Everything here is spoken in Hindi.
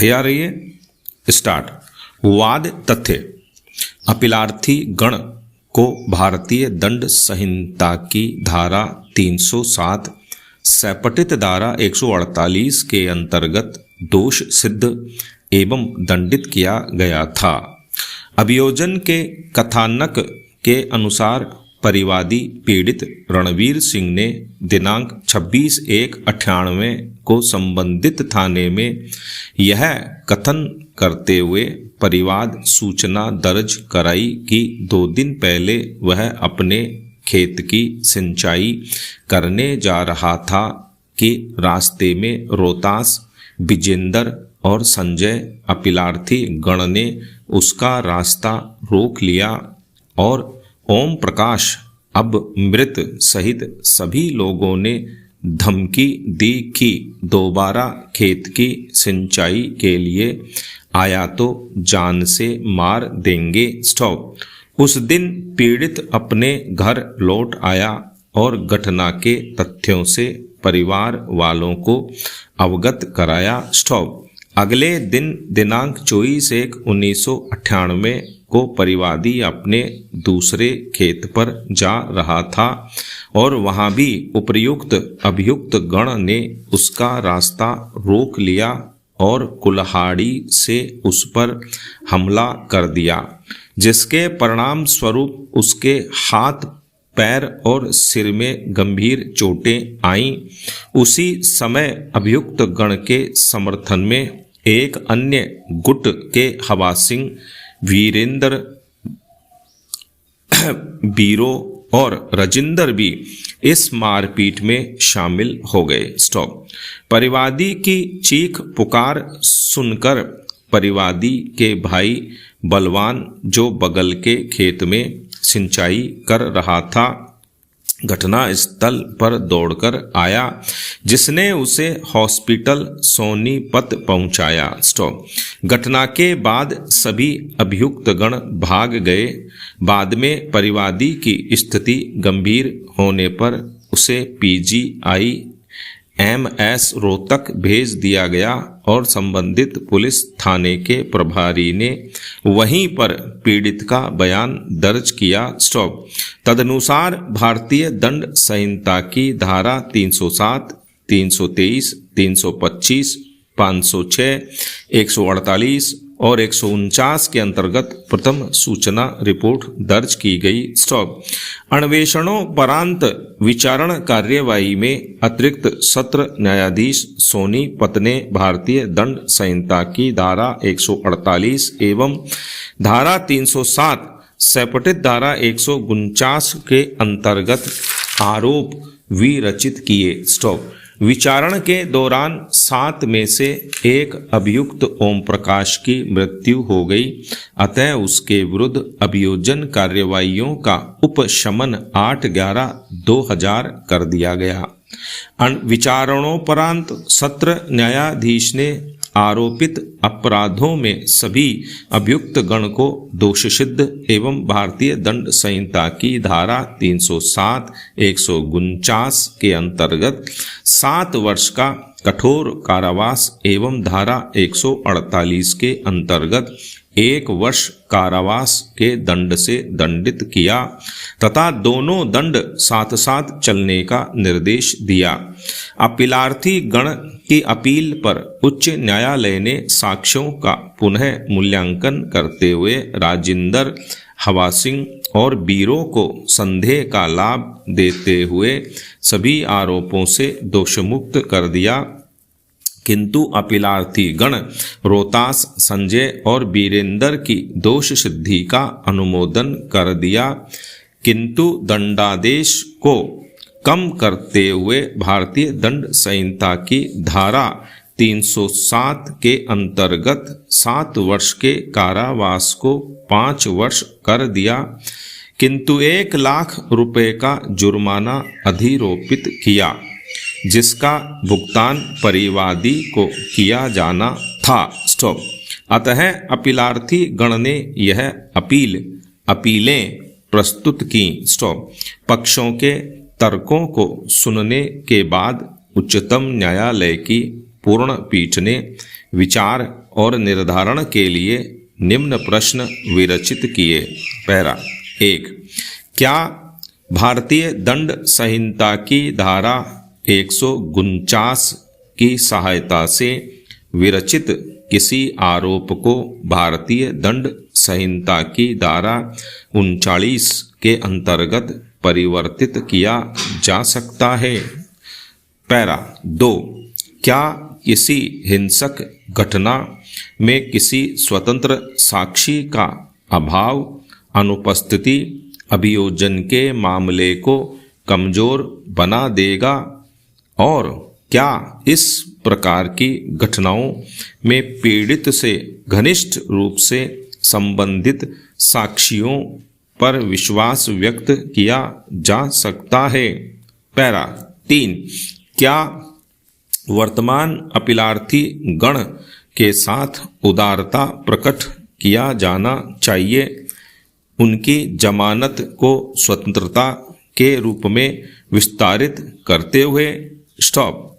तैयार रहिए। स्टार्ट। वाद तथ्य। अपीलार्थी गण को भारतीय दंड संहिता की धारा 307 सपटित धारा 148 के अंतर्गत दोष सिद्ध एवं दंडित किया गया था। अभियोजन के कथानक के अनुसार परिवादी पीड़ित रणवीर सिंह ने दिनांक 26/1/98 को संबंधित थाने में यह कथन करते हुए परिवाद सूचना दर्ज कराई कि 2 दिन पहले वह अपने खेत की सिंचाई करने जा रहा था कि रास्ते में रोहतास, विजेंद्र और संजय अपीलार्थी गण ने उसका रास्ता रोक लिया और ओम प्रकाश अब मृत सहित सभी लोगों ने धमकी दी कि दोबारा खेत की सिंचाई के लिए आया तो जान से मार देंगे। स्टॉप। उस दिन पीड़ित अपने घर लौट आया और घटना के तथ्यों से परिवार वालों को अवगत कराया। स्टॉप। अगले दिन दिनांक 24/1/1998 को परिवादी अपने दूसरे खेत पर जा रहा था और वहां भी उपर्युक्त अभियुक्त गण ने उसका रास्ता रोक लिया और कुल्हाड़ी से उस पर हमला कर दिया, जिसके परिणाम स्वरूप उसके हाथ, पैर और सिर में गंभीर चोटें आईं। उसी समय अभियुक्त गण के समर्थन में एक अन्य गुट के हवासिंह वीरेंद्र, बीरो और राजेंद्र भी इस मारपीट में शामिल हो गए। स्टॉप। परिवादी की चीख पुकार सुनकर परिवादी के भाई बलवान, जो बगल के खेत में सिंचाई कर रहा था, घटना स्थल पर दौड़कर आया, जिसने उसे हॉस्पिटल सोनीपत पहुंचाया। स्टॉप। घटना के बाद सभी अभियुक्त गण भाग गए। बाद में परिवादी की स्थिति गंभीर होने पर उसे PGI-MS रोहतक भेज दिया गया और संबंधित पुलिस थाने के प्रभारी ने वहीं पर पीड़ित का बयान दर्ज किया। स्टॉप। तदनुसार भारतीय दंड संहिता की धारा 307, 323, 325, 506, 148 और 149 के अंतर्गत प्रथम सूचना रिपोर्ट दर्ज की गई। स्टॉप। अन्वेषणोपरांत विचारण कार्यवाही में अतिरिक्त सत्र न्यायाधीश सोनीपत ने भारतीय दंड संहिता की धारा 148 एवं धारा 307 सपटित धारा 149 के अंतर्गत आरोप विरचित किए। स्टॉप। विचारण के दौरान 7 में से एक अभियुक्त ओम प्रकाश की मृत्यु हो गई, अतः उसके विरुद्ध अभियोजन कार्यवाहियों का उपशमन 8/11/2000 कर दिया गया। विचारणोपरांत सत्र न्यायाधीश ने आरोपित अपराधों में सभी अभियुक्त गण को दोषसिद्ध एवं भारतीय दंड संहिता की धारा 307, 149 के अंतर्गत 7 वर्ष का कठोर कारावास एवं धारा 148 के अंतर्गत 1 वर्ष कारावास के दंड से दंडित किया तथा दोनों दंड साथ साथ चलने का निर्देश दिया। अपीलार्थी गण की अपील पर उच्च न्यायालय ने साक्ष्यों का पुनः मूल्यांकन करते हुए राजेंद्र, हवासिंह और बीरो को संदेह का लाभ देते हुए सभी आरोपों से दोषमुक्त कर दिया, किंतु अपीलार्थी गण रोहतास, संजय और वीरेंद्र की दोष सिद्धि का अनुमोदन कर दिया, किंतु दंडादेश को कम करते हुए भारतीय दंड संहिता की धारा 307 के अंतर्गत 7 वर्ष के कारावास को 5 वर्ष कर दिया, किंतु 1 लाख रुपए का जुर्माना अधिरोपित किया, जिसका भुगतान परिवादी को किया जाना था। स्टॉप। अतः अपीलार्थी गण ने यह अपीलें प्रस्तुत की। स्टॉप। पक्षों के तर्कों को सुनने के बाद उच्चतम न्यायालय की पूर्ण पीठ ने विचार और निर्धारण के लिए निम्न प्रश्न विरचित किए। पैरा 1। क्या भारतीय दंड संहिता की धारा 149 की सहायता से विरचित किसी आरोप को भारतीय दंड संहिता की धारा 39 के अंतर्गत परिवर्तित किया जा सकता है? पैरा 2। क्या किसी हिंसक घटना में किसी स्वतंत्र साक्षी का अभाव, अनुपस्थिति अभियोजन के मामले को कमजोर बना देगा? और क्या इस प्रकार की घटनाओं में पीड़ित से घनिष्ठ रूप से संबंधित साक्षियों पर विश्वास व्यक्त किया जा सकता है? पैरा 3। क्या वर्तमान अपीलार्थी गण के साथ उदारता प्रकट किया जाना चाहिए, उनकी जमानत को स्वतंत्रता के रूप में विस्तारित करते हुए? स्टॉप।